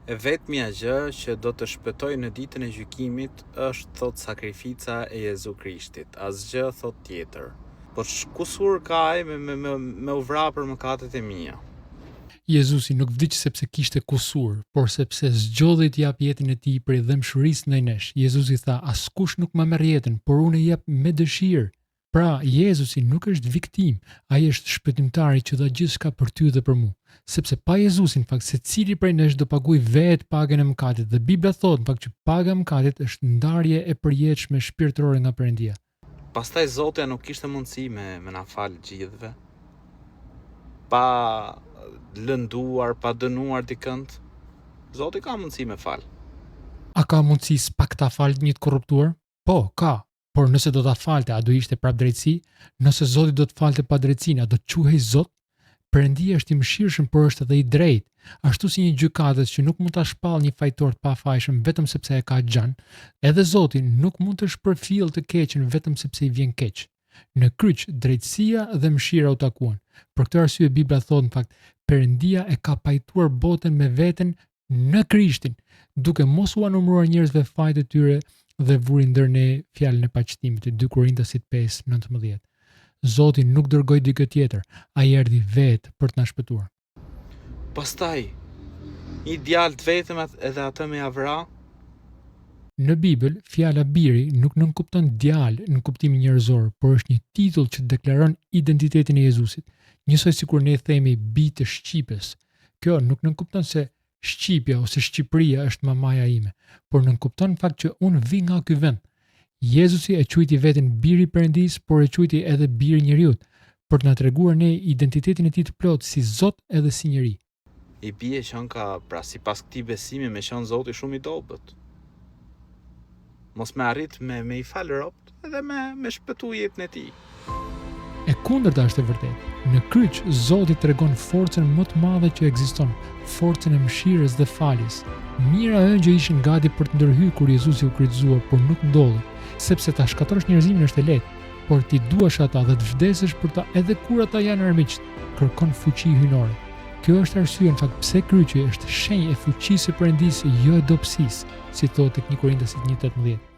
E vetmja gjë që do të shpëtoj në ditën e gjykimit është, thot, sakrifica e Jezu Krishtit, asgjë thot tjetër. Por kusur ka ai me u vrarë për mëkatet e mia. Jezusi nuk vdiq sepse kishte kusur, por sepse zgjodhi të jap jetën e tij për dëmshurisë ndaj nesh. Jezusi tha, askush nuk më merr jetën, por unë e jap me dëshirë. Pra, Jezusi nuk është viktim, ai është shpëtimtari që dha gjithçka për ty dhe për mua. Sepse pa Jezusin, në fakt, secili prej nesh do paguaj vetë pagën e mëkatit. Dhe Bibla thotë, në fakt, që paga e mëkatit është ndarje e përjetshme shpirtërore nga Perëndia. Pastaj Zotja nuk kishte mundësi me na fal gjithëve. Pa lënduar, pa dënuar dikënd. Zoti ka mundësi me fal. A ka mundësi s'pak ta fal një të korruptuar? Po, ka. Por nëse do ta falte, a do ishte prap drejtësi? Nëse Zoti do të falte pa drejtësinë, a do të quhej Zot? Perëndia është i mëshirshëm, por është edhe i drejtë. Ashtu si një gjykatës që nuk mund ta shpallë një fajtor të pafajshëm vetëm sepse e ka xhan, edhe Zoti nuk mund të shpërfillë të keqen vetëm sepse i vjen keq. Në kryq, drejtësia dhe mëshira u takuan. Për këtë arsye Bibla thotë, në fakt, Perëndia e ka pajtuar botën me veten në Krishtin, duke mos u numëruar njerëzve fajt e tyre dhe vuri ndër ne fjalën e paqëtimit, 2 Korintasit 5:19. Zoti nuk dërgoi dikë tjetër, ai erdhi vetë për të na shpëtuar. Pastaj, një djalë të vetëm edhe atë me avra. Në Bibël, fjala biri nuk nënkupton djalë në kuptimin njerëzor, por është një titull që deklaron identitetin e Jezusit, njësoj sikur ne themi bi të Shqipës. Kjo nuk nënkupton se Shqipja ose Shqipëria është mamaja ime, por nënkupton në fakt që unë vi nga ky vend. Jezusi e quajti veten biri i Perëndisë, por e quajti edhe biri i njeriut, për të na treguar ne identitetin e tij të plot si Zot edhe si njeri. I bie që ka, pra sipas këtij besimi, me qenë Zoti shumë i dobët. Mos me arrit me i fal robt edhe me shpëtu jetën e tij. E kundërta është e vërtetë. Në kryq, Zoti tregon forcën më të madhe që ekziston, forcën e mëshirës dhe faljes. Mira ëngjë ishin gati për të ndërhyrë kur Jezusi u kryqëzua, por nuk ndodhi, sepse ta shkatërrosh njerëzimin është e lehtë, por ti duash ata dhe të vdesësh për ta edhe kur ata janë armiq, kërkon fuqi hyjnore. Kjo është arsye në fakt pse kryqi është shenjë e fuqisë së Perëndisë, jo e dobësisë, si thotë tek 1 Korintasit 1:18.